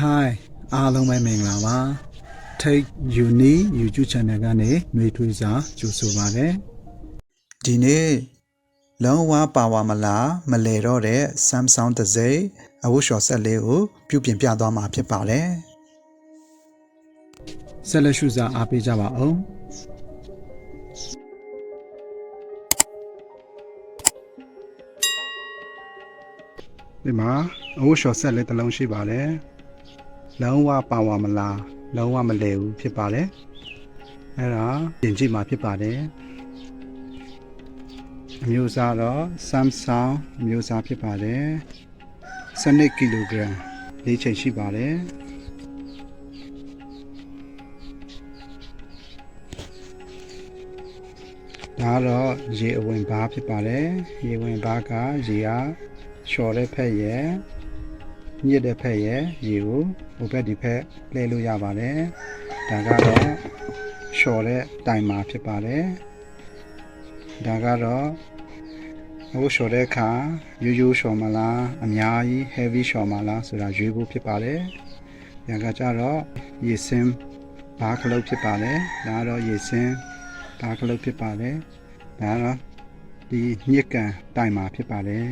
Hi အားလုံးပဲမင်္ဂလာပါ Take Uni YouTube Channel ကနေနှွေးထွေးစွာကြိုဆိုပါရစေဒီနေ့လုံးဝပါဝါမလားမလဲတော့တဲ့ Samsung တစ်စိမ်းအဝတ်လျှော်ဆက်လေးကိုပြုပြင်ပြသွားမှာဖြစ်ပါတယ်ဆက်လက်ရှုစားအားပေးကြပါအောင်ဒီမှာအဝတ်လျှော်ဆက်လေးတစ်လုံးရှိပါတယ်လုံးဝပါဝါမလားလုံးဝမလဲဘူးဖြစ်ပါတယ်အဲ့ဒါပြင်ကြည့်မှာဖြစ်ပါတယ်အမျိုးအစားတော့ Samsung အမျိုးအစားဖြစ်ပါတယ်12 ကီလိုဂရမ်လေးချိန်ရှိပါတယ်ဒါတော့ရေအဝင်ဘားဖြစ်ပါတယ်ရေဝင်ဘားကရေအားလျှော်တဲ့ဖက်ရဲ့ညစ်တဲ့ဖက်ရဲ့ရေကိုဟိုဘက်ဒီဘက်လှည့်လို့ရပါတယ်ဒါကတော့လျှော်တဲ့တိုင်မာဖြစ်ပါတယ်ဒါကတော့ဟိုလျှော်တဲ့အခါရိုးရိုးလျှော်မလားအများကြီး heavy လျှော်မလားဆိုတာရွေးဖို့ဖြစ်ပါတယ်ဒါကကြတော့ရေစင်းဘားခလုတ်ဖြစ်ပါတယ်ဒါကတော့ရေစင်းဘားခလုတ်ဖြစ်ပါတယ်ဒါကတော့ဒီညစ်ကန်တိုင်မာဖြစ်ပါတယ်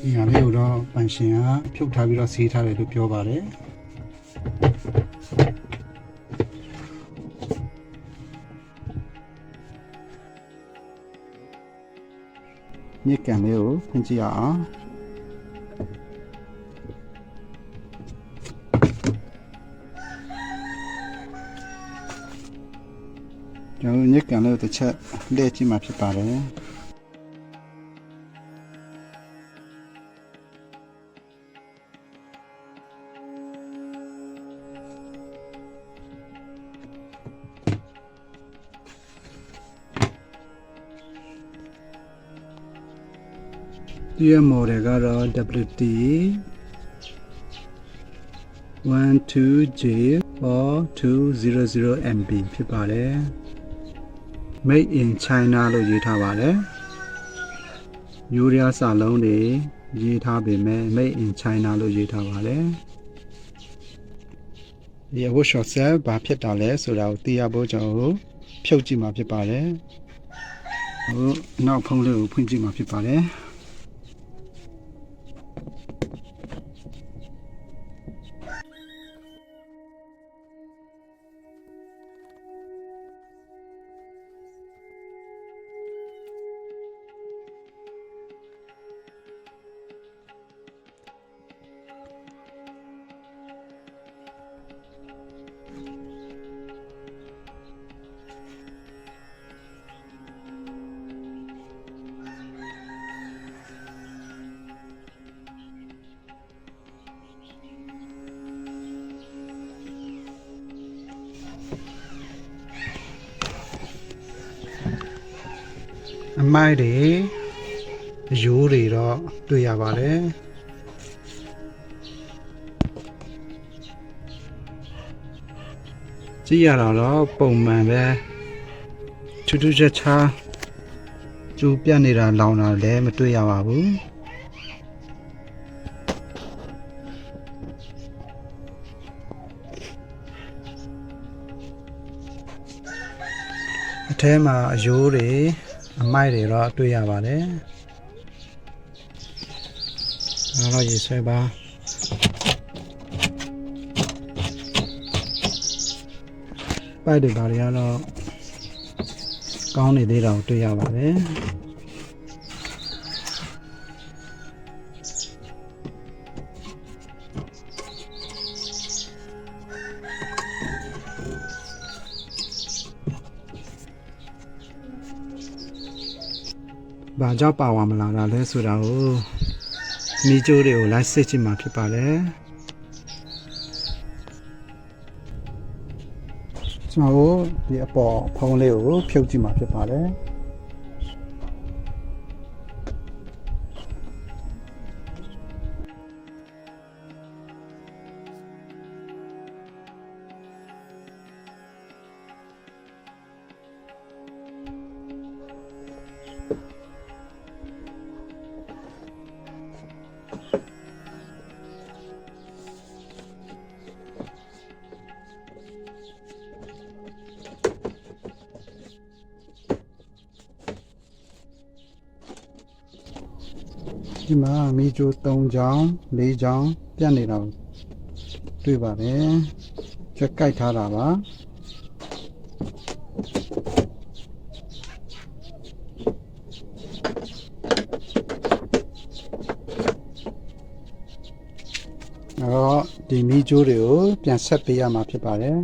ဒီဟာလေးကိုတော့ပန်ရှင်ကဖြုတ်ထားပြီးတော့စီးထားတယ်လို့ပြောပါတယ်ညစ်ကန်လေးကိုဖွင့်ကြည့်အောင်ကျွန်တော်ညစ်ကန်လေးကိုတစ်ချက်လှည့်ကြည့်မှဖြစ်ပါတယ်ဒီ model ကတော့ WT 12J4200MB ဖြစ်ပါတယ် Made in China လို့ရေးထားပါတယ်ယူရီးယားစာလုံးတွေရေးထားပေမဲ့ Made in China လို့ရေးထားပါတယ်ဒီအဝတ်လျှော်ဆက်ဘာဖြစ်တာလဲဆိုတာကိုသိရဖို့ကျွန်တော်ဖြုတ်ကြည့်မှာဖြစ်ပါတယ်ဟိုနောက်ဖုံးလေးကိုဖွင့်ကြည့်မှာဖြစ်ပါတယ်အမိုက်တွေရိုးတွေတော့တွေ့ရပါတယ်ကြည့်ရတော့ပုံမှန်ပဲထူးထူးခြားခြားကျူပြတ်နေတာလောင်တာလည်းမတွေ့ရပါဘူးအထဲမှာအရိုးတွေအမိုက်တွေတော့တွေ့ရပါတယ်။ဒါတော့ရေဆွဲပါပိုက်တွေဘာတွေကတော့ကောင်းနေသေးတာကိုတွေ့ရပါတယ်။ဘာကြောင့်ပါဝါမလာတာလဲဆိုတာကိုမီးကြိုးတွေကိုလိုက်စစ်ကြည့်မှာဖြစ်ပါတယ်ကျွန်တော်ဒီအပေါ်ဖုံးလေးကိုဖြုတ်ကြည့်မှာဖြစ်ပါတယ် ဒီမှာမီဂျို3ချောင်း4ချောင်းပြတ်နေတာတွေ့ပါတယ်ချက်ကြိုက်ထားတာပါတော့ဒီမီဂျိုတွေကိုပြန်ဆက်ပေးရမှာဖြစ်ပါတယ်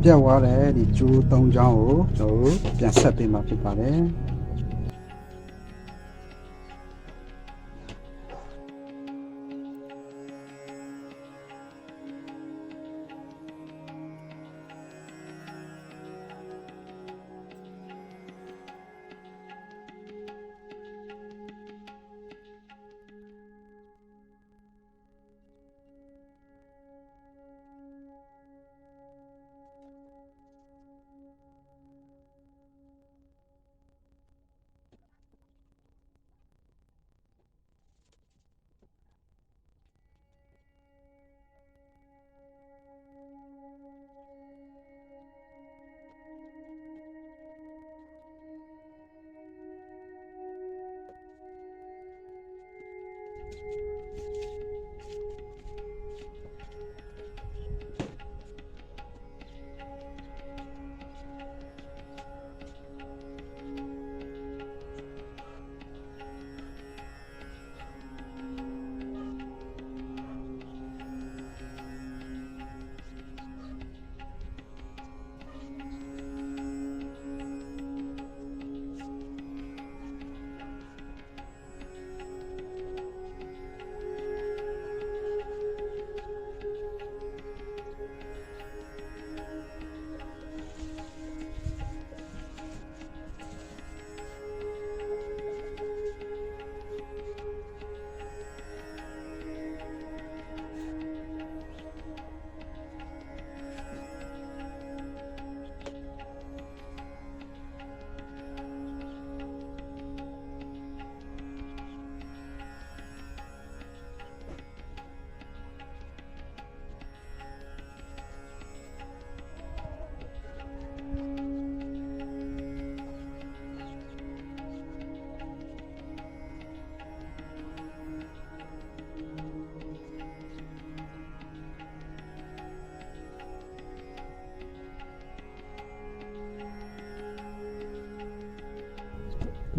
ပြတ်သွားတယ်ဒီကျိုး3ချောင်းကိုကျွန်တော်ပြန်ဆက်ပေးမှာဖြစ်ပါတယ်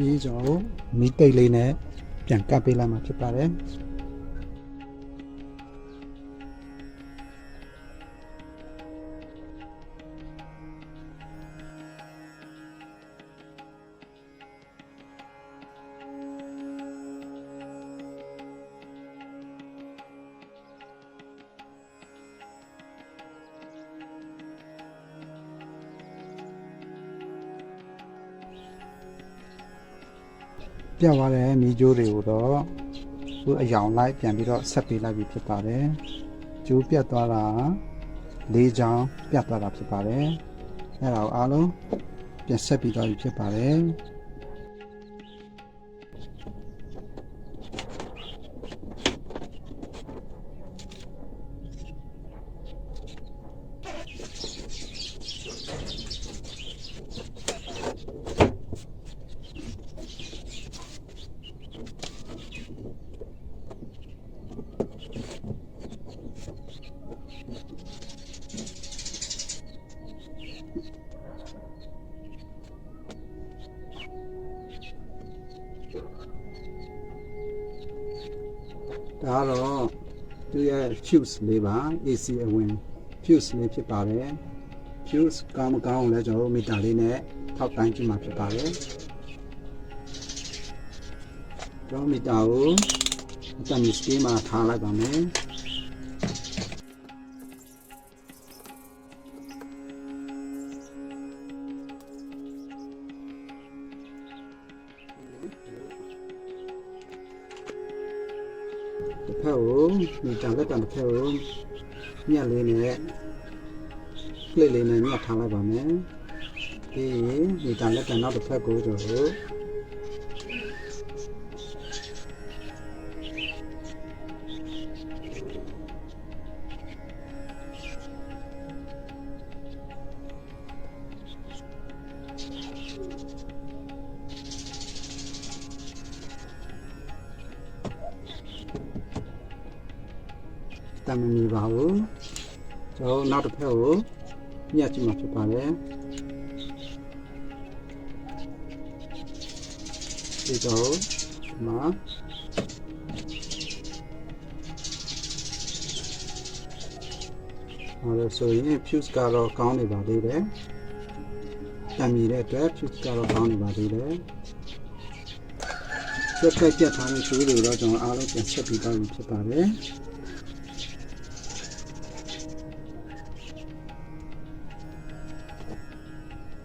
ပြီးကျွန်တော်မီးတိတ်လေးနဲ့ပြန်ကပ်ပေးလိုက်မှာဖြစ်ပါတယ် ပြတ်သွားတဲ့မီးကြိုးတွေကိုတော့သူ့အယောင်လိုက်ပြန်ပြီးတော့ဆက်ပေးလိုက်ပြီးဖြစ်ပါတယ်ကျိုးပြတ်သွားတာ၄ချောင်းပြတ်သွားတာဖြစ်ပါတယ်အဲ့ဒါကိုအားလုံးပြန်ဆက်ပြီးတော့ဖြစ်ပါတယ်ဒါကတော့သူရဲ့ fuse လေးပါ AC အဝင် fuse လေးဖြစ်ပါတယ် fuse ကောင်းမကောင်းလဲကျွန်တော်တို့မီတာလေးနဲ့ထောက်တိုင်းကြည့်မှာဖြစ်ပါတယ်ကျွန်တော်မီတာကိုအတမီစကေးမှာထားလိုက်ပါမယ်တစ်ဖက်ကိုမီတာလက်တံတစ်ဖက်ကိုညက်လေးနဲ့ကလစ်လေးနဲ့ညက်ထားလိုက်ပါမယ်ပြီးရင်မီတာလက်တံနောက်တစ်ဖက်ကိုကျွန်တော်တမ်းမမီပါဘူးကျွန်တော်နောက်တစ်ဖက်ကိုညှက်ကြည့်မှာဖြစ်ပါတယ်ဒီတော့မှာဆိုရင် fuse ကတော့ကောင်းနေပါသေးတယ်တမ်းမီတဲ့အတွက် fuse ကတော့ကောင်းနေပါသေးတယ်စက်ကိုက်ပြတ်ထားတဲ့ရှိုးတွေတော့ကျွန်တော်အားလုံးပြန်ဆက်ပြီးတော့ဖြစ်ပါတယ်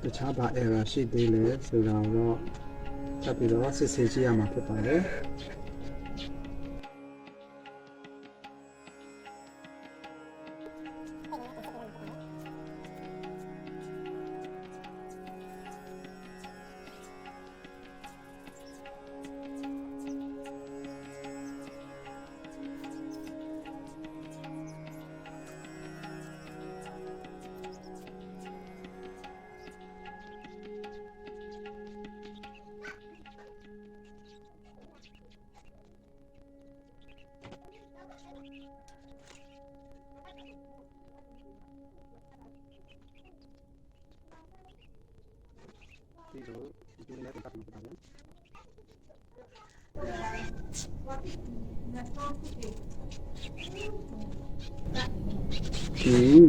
တခြားဘာ error ရှိသေးလဲဆိုတာတော့ထပ်ပြီးတော့စစ်ဆေးကြည့်ရမှာဖြစ်ပါတယ်ဒီလိုဒီလိုလည်းပတ်မှာပါတယ်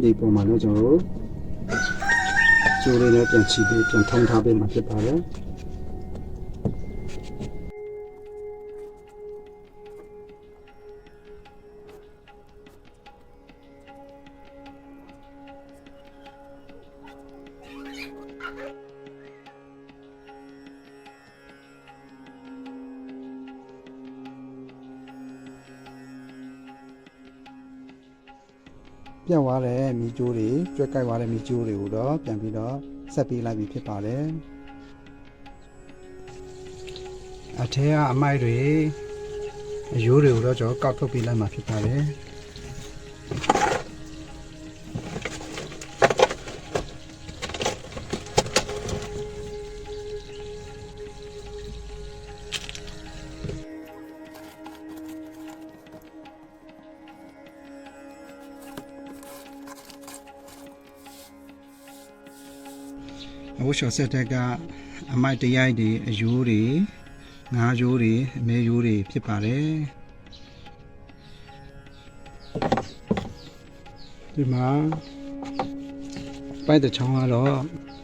ဒီပုံမှာလည်းကျွန်တော်တို့ကျိုးလေးနဲ့ပြန်ချီပြီးပြန်ထုံထားပေးမှာဖြစ်ပါတယ်ပြတ်သွားတဲ့မီးကြိုးတွေကျွတ်ကိုက်သွားတဲ့မီးကြိုးတွေကိုတော့ပြန်ပြီးတော့ဆက်ပေးလိုက်ပြီးဖြစ်ပါတယ်အထက်ကအမိုက်တွေအရိုးတွေကိုတော့ကျွန်တော်ကောက်ထုတ်ပေးလိုက်မှာဖြစ်ပါတယ်အခုရှော့ဆက်တက်ကအမိုက်တရိုက်တွေအယိုးတွေငါးယိုးတွေအမဲယိုးတွေဖြစ်ပါတယ်ဒီမှာပိုက်တဲ့ချောင်းကတော့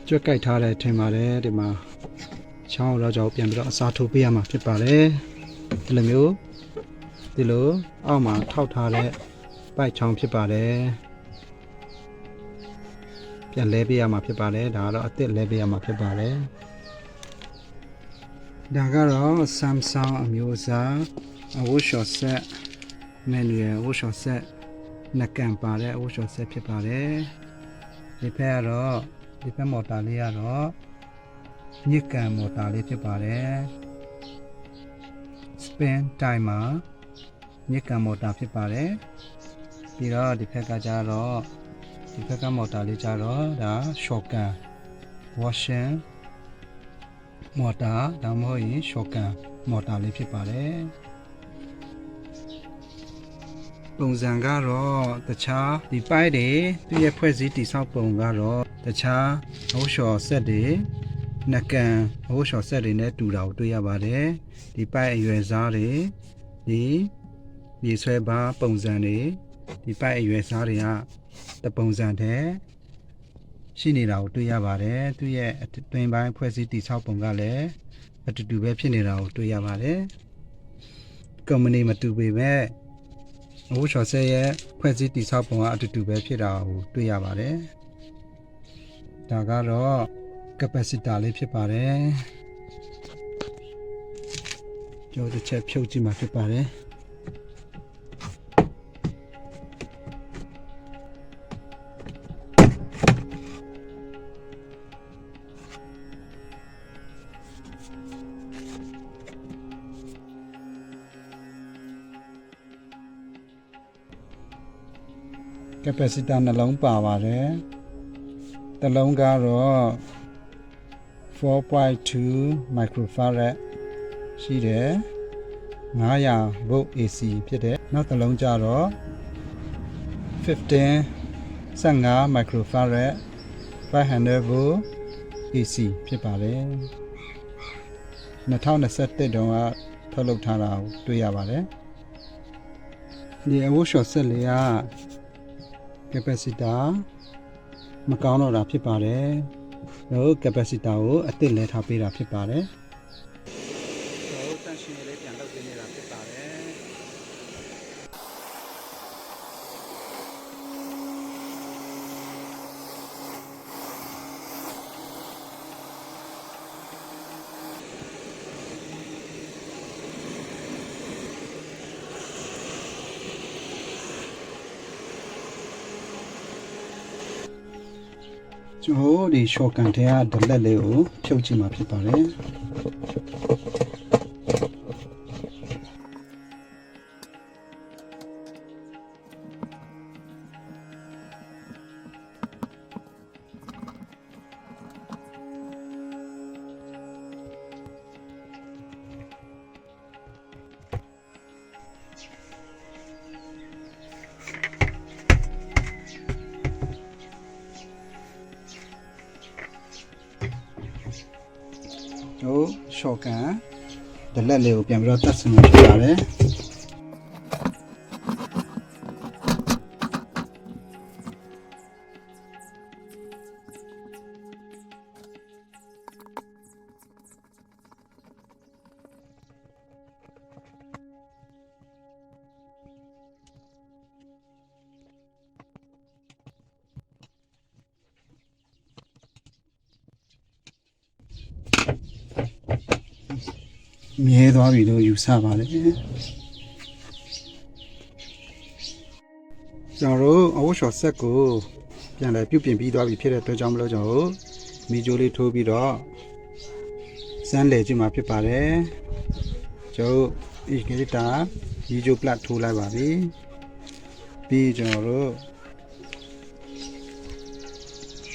ကျွတ်ကိုက်ထားတယ်ထင်ပါတယ်ဒီမှာချောင်းတော့ကျွန်တော်ပြန်ပြီးတော့အစားထိုးပေးရမှာဖြစ်ပါတယ်ဒီလိုမျိုးဒီလိုအောက်မှာထောက်ထားတဲ့ပိုက်ချောင်းဖြစ်ပါတယ်ပြန်လဲပေးရမှာဖြစ်ပါတယ်ဒါကတော့အစ်စ်လဲပေးရမှာဖြစ်ပါတယ် ဒါကတော့ Samsung အမျိုးအစားအဝတ်လျှော်ဆက် manual အဝတ်လျှော်ဆက်နှစ်ကန်ပါတဲ့အဝတ်လျှော်ဆက်ဖြစ်ပါတယ်ဒီဘက်ကတော့ဒီဘက်မော်တာလေးကတော့ညစ်ကန်မော်တာလေးဖြစ်ပါတယ် spin timer ညစ်ကန်မော်တာဖြစ်ပါတယ်ပြီးတော့ဒီဘက်ကကျတော့ဒီဘက်ကမော်တာလေးကျတော့ဒါ shotgun washing မော်တာဒါမှမဟုတ်ရင် shotgun မော်တာလေးဖြစ်ပါတယ်ပုံစံကတော့တခြားဒီပိုက်တွေသူ့ရဲ့ဖွဲ့စည်းတည်ဆောက်ပုံကတော့တခြားအဝတ်လျှော်ဆက်တွေနှကန်အဝတ်လျှော်ဆက်တွေနဲ့တူတာကိုတွေ့ရပါတယ်ဒီပိုက်အရွယ်စားတွေဒီရေဆွဲပါပုံစံတွေဒီပိုက်အရွယ်စားတွေကတပုံစံတဲ့ရှိနေတာကိုတွေ့ရပါတယ်သူရဲ့အတွင်းပိုင်းဖွဲ့စည်းတည်ဆောက်ပုံကလည်းအတူတူပဲဖြစ်နေတာကိုတွေ့ရပါတယ်ကုမ္ပဏီမတူပေမဲ့အဝတ်လျှော်ဆက်ရဲ့ဖွဲ့စည်းတည်ဆောက်ပုံကအတူတူပဲဖြစ်တာကိုတွေ့ရပါတယ်ဒါကတော့ capacitor လေးဖြစ်ပါတယ်ကျွန်တော်တစ်ချက်ဖြုတ်ကြည့်မှာဖြစ်ပါတယ်capacitor နှလုံးပါပါတယ်တစ်လုံးကတော့ 4.2 microfarad ရှိတယ်900 volt AC ဖြစ်တယ်နောက်တစ်လုံးကျတော့15 microfarad 500 volt AC ဖြစ်ပါတယ်2021တုန်းကထုတ်လုပ်ထားတာကိုတွေ့ရပါတယ်ဒီအဝတ်လျှော်ဆက်လေးကcapacitor မကောင်းတော့တာဖြစ်ပါတယ်။တို့ capacitor ကိုအသစ်လဲထားပေးတာဖြစ်ပါတယ်။တို့တန်ရှင်လေးပြန်လုပ်ပေးနေတာဖြစ်ပါတယ်ကျွန်တော်ဒီ shotgun ထဲကဒလက်လေးကိုဖြုတ်ကြည့်မှာဖြစ်ပါတယ်တို့ shotgun ဒလက်လေးကိုပြန်ပြီးတော့တတ်ဆင်မှာဖြစ်ပါတယ်မြဲသွားပြီလို့ယူဆပါတယ်ကျွန်တော်တို့အဝတ်လျှော်ဆက်ကိုပြန်လည်ပြုပြင်ပြီးသွားပြီဖြစ်တဲ့အတွက်ကြောင့်မလို့ကျွန်တော်တို့မီဂျိုလေးထိုးပြီးတော့စမ်းလေကြည့်မှာဖြစ်ပါတယ်ကျွန်တော်ဒီကိစ္စမီဂျိုပလတ်ထိုးလိုက်ပါပြီပြီးကျွန်တော်တို့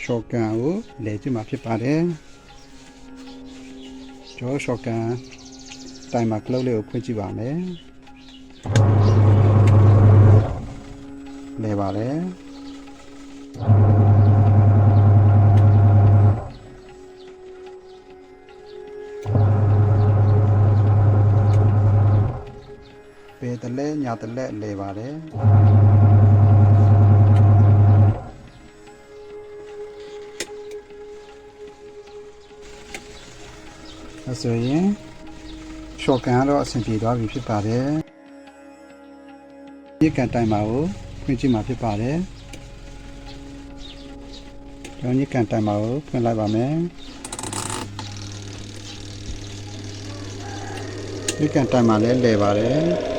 ရှော့ကန်ကိုလေကြည့်မှာဖြစ်ပါတယ်ကျွန်တော်ရှော့ကန်တိုင်မှာကလုတ်လေးကိုဖွင့်ကြည့်ပါမယ်လဲပါတယ်ပေတလဲညာတလဲလဲပါတယ်အဲဆိုရင်shotgun တော့အဆင်ပြေသွားပြီဖြစ်ပါတယ်။ဒီကန်တိုင်မှာကိုဖွင့်ကြည့်မှာဖြစ်ပါတယ်။ကျွန်တော်ဒီကန်တိုင်မှာကိုဖွင့်လိုက်ပါမယ်။ ဒီကန်တိုင်မှာလည်းလဲပါတယ်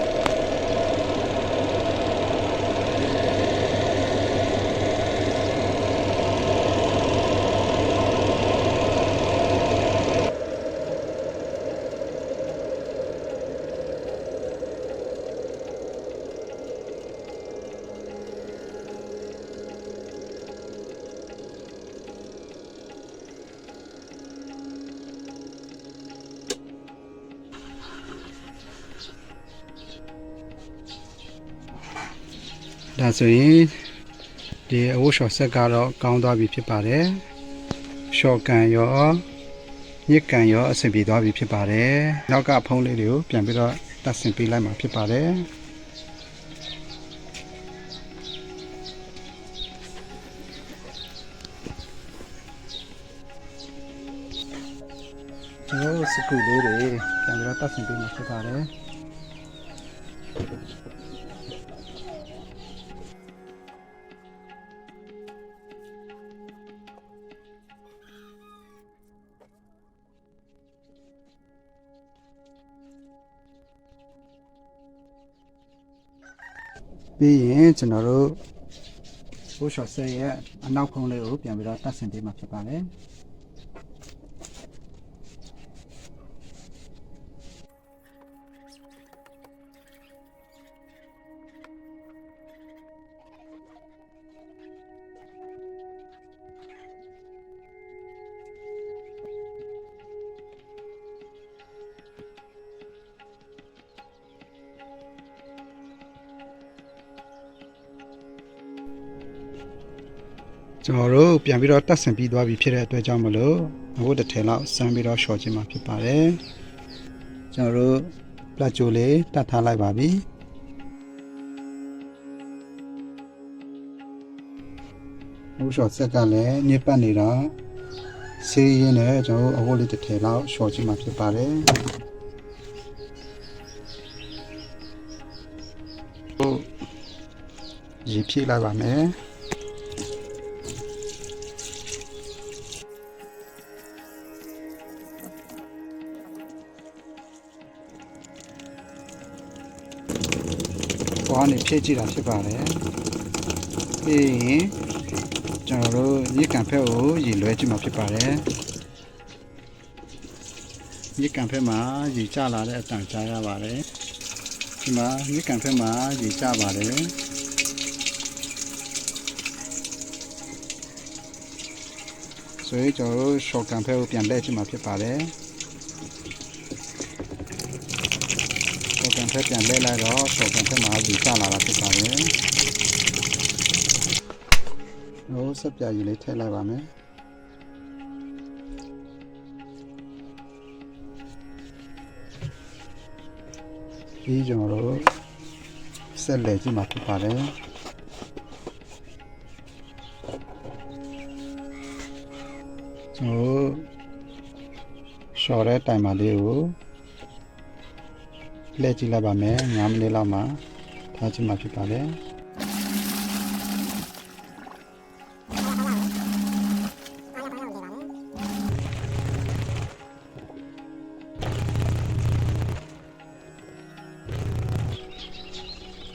ဒါဆိုရင်ဒီအဝတ်လျှော်ဆက်ကတော့ကောင်းသွားပြီဖြစ်ပါတယ်လျှော်ကန်ရောညစ်ကန်ရောအဆင်ပြေသွားပြီဖြစ်ပါတယ်နောက်ကဖုံးလေးတွေကိုပြန်ပြီးတော့တပ်ဆင်ပေးလိုက်မှာဖြစ်ပါတယ်ကျွန်တော်စကူလေးတွေပြန်ပြီးတော့တပ်ဆင်ပေးမှာဖြစ်ပါတယ်ပြီးရင်ကျွန်တော်တို့ဘိုးလျှော်ဆက်ရဲ့အနောက်ဖုံးလေးကိုပြန်ပြီးတော့တပ်ဆင်ပေးမှာဖြစ်ပါတယ်ကျွန်တော်တို့ပြန်ပြီးတော့တက်ဆင်ပြီးသွားပြီဖြစ်တဲ့အတွက်ကြောင့်မလို့အခုတစ်ထည်လောက်စမ်းပြီးတော့လျှော်ခြင်းမှာဖြစ်ပါတယ်ကျွန်တော်တို့ပလက်ဂျိုလေးတတ်ထားလိုက်ပါပြီအခုလျှော်ဆက်ကလည်းညစ်ပတ်နေတာဆေးရင်းနဲ့ကျွန်တော်တို့အခုလေးတစ်ထည်လောက်လျှော်ခြင်းမှာဖြစ်ပါတယ်ရေဖြည့်လိုက်ပါမယ်ဘောကနေဖြည့်ကြည့်တာဖြစ်ပါတယ်ပြီးရင်ကျွန်တော်တို့ရေကန်ဖက်ကိုရေလွှဲကြည့်မှာဖြစ်ပါတယ်ရေကန်ဖက်မှာရေကျလာတဲ့အတန်ကြားရပါတယ်ဒီမှာရေကန်ဖက်မှာရေကျပါတယ်ဆိုရင်ကျွန်တော်တို့ရှော့ကန်ဖက်ကိုပြန်လှည့်ကြည့်မှာဖြစ်ပါတယ်ကန်ဖက်ပြန်လဲလိုက်တော့ရှော့ကန်ဖက်မှာဒီကျလာတာဖြစ်ပါတယ်။ဟိုဆက်ပြရည်လေးထည့်လိုက်ပါမယ်။ပြီးကျွန်တော်တို့ဆက်လဲကြည့်မှာဖြစ်ပါတယ်။ကျွန်တော်ရှော့တဲ့တိုင်မှာလေးကိုလက်ကြည့်လိုက်ပါမယ်9မိနစ်လောက်မှထားကြည့်မှာဖြစ်ပါတယ်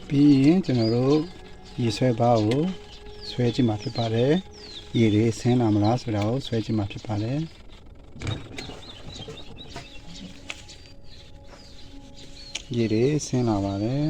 ပြီးရင်ကျွန်တော်တို့ရေဆွဲပါးကိုဆွဲကြည့်မှာဖြစ်ပါတယ်ရေတွေဆင်းလာမလားဆိုတာကိုဆွဲကြည့်မှာဖြစ်ပါတယ်ရေတွေဆင်းလာပါတယ်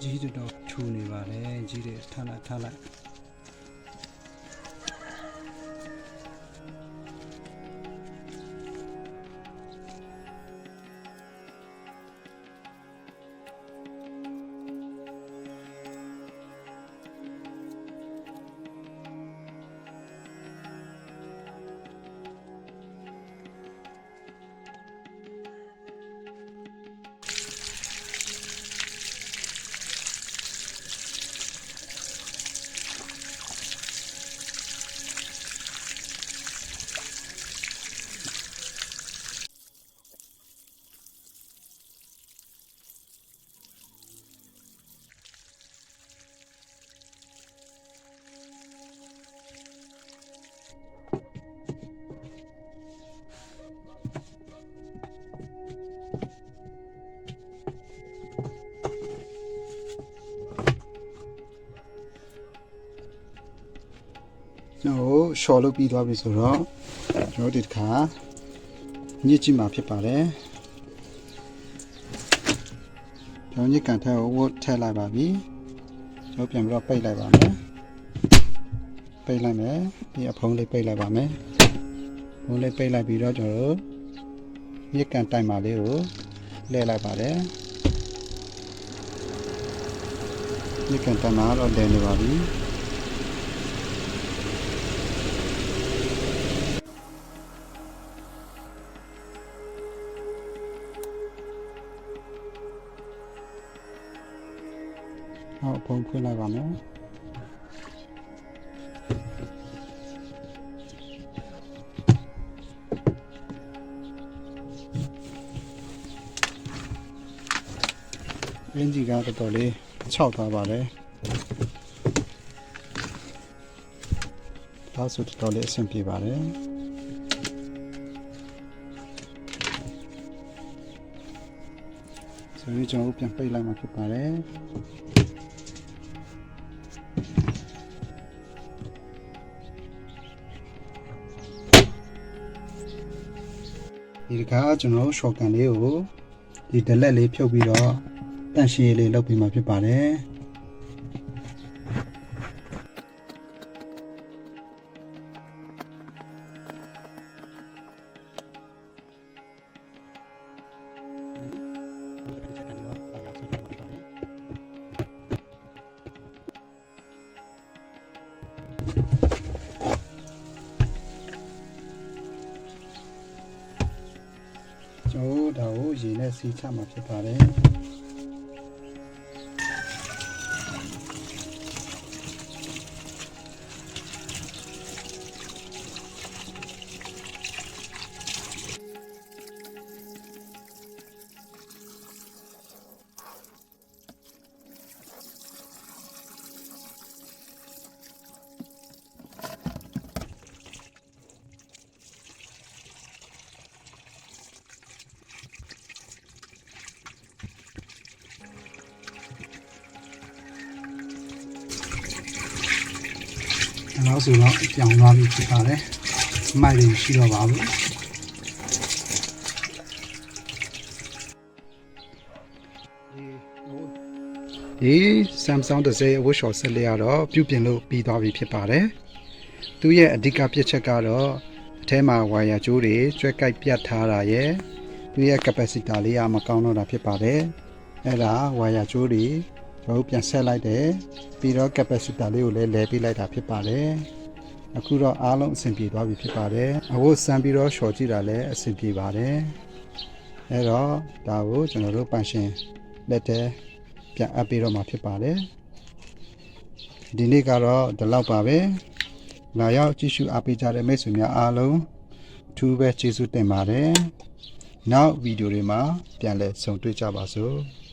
ကြီးတော့ထူနေပါတယ်ကြီးတွေထားလိုက် ကျွန်တော်ရှော်လုပ်ပြီးသွားပြီဆိုတော့ကျွန်တော်ဒီတစ်ခါညစ်ကြည့်မှာဖြစ်ပါတယ်ကျွန်တော်ညစ်ကန်ထက်ကိုဝတ်ထည့်လိုက်ပါပြီကျွန်တော်ပြန်ပြီးတော့ပိတ်လိုက်ပါမယ်ပြီးအဖုံးလေးပိတ်လိုက်ပါမယ်ဖုံးလေးပိတ်လိုက်ပြီးတော့ကျွန်တော်ညစ်ကန်တိုင်ပါလေးကိုလဲလိုက်ပါတယ်ညစ်ကန်တိုင်မှာတော့လဲနေပါပြီဖုံးခွင့်လိုက်ပါမယ်ရင်းကြီးကတော်တော်လေးခြောက်ထားပါတယ်ဒါဆိုတော်တော်လေးအဆင်ပြေပါတယ်ဆိုရင်ကျွန်တော်ပြန်ပိတ်လိုက်မှာဖြစ်ပါတယ်ဒီကကျွန်တော်ရှော့ကန်လေးကိုဒီဒလက်လေးဖြုတ်ပြီးတော့တန့်ရှင်းလေးလုပ်ပြီးမှဖြစ်ပါတယ်ကျွန်တော်ဒါကိုရေနဲ့စီးချမှာဖြစ်ပါတယ်နောက်ဆိုတော့ပြောင်းသွားပြီဖြစ်ပါတယ်။မိုက်တွေရှိတော့ပါဘူး။ဒီ Samsung တစ်စိမ်းအဝတ်လျှော်ဆက်လေးကတော့ပြုပြင်လို့ပြီးသွားပြီဖြစ်ပါတယ်။သူရဲ့အဓိကပြစ်ချက်ကတော့အထဲမှာဝါယာကြိုးတွေကျွဲကိုက်ပြတ်ထားတာရဲ့သူရဲ့ capacitor လေးကမကောင်းတော့တာဖြစ်ပါတယ်။အဲ့ဒါဝါယာကြိုးတွေကျွန်တော်ပြန်ဆက်လိုက်တယ်ပြီးတော့ capacitor လေးကိုလည်းလဲပေးလိုက်တာဖြစ်ပါတယ်အခုတော့အားလုံးအဆင်ပြေသွားပြီဖြစ်ပါတယ်အဝတ်ဆန်းပြီးတော့ရှော်ကြည့်တာလည်းအဆင်ပြေပါတယ်အဲ့တော့ဒါကိုကျွန်တော်တို့ပန်ရှင်လက်ထဲပြန်အပ်ပြီးတော့မှာဖြစ်ပါတယ်ဒီနေ့ကတော့ဒီလောက်ပါပဲလာရောက်ကြည့်ရှုအားပေးကြတဲ့မိတ်ဆွေများအားလုံးအထူးပဲကျေးဇူးတင်ပါတယ်နောက်ဗီဒီယိုတွေမှာပြန်လည်ဆုံတွေ့ကြပါစို့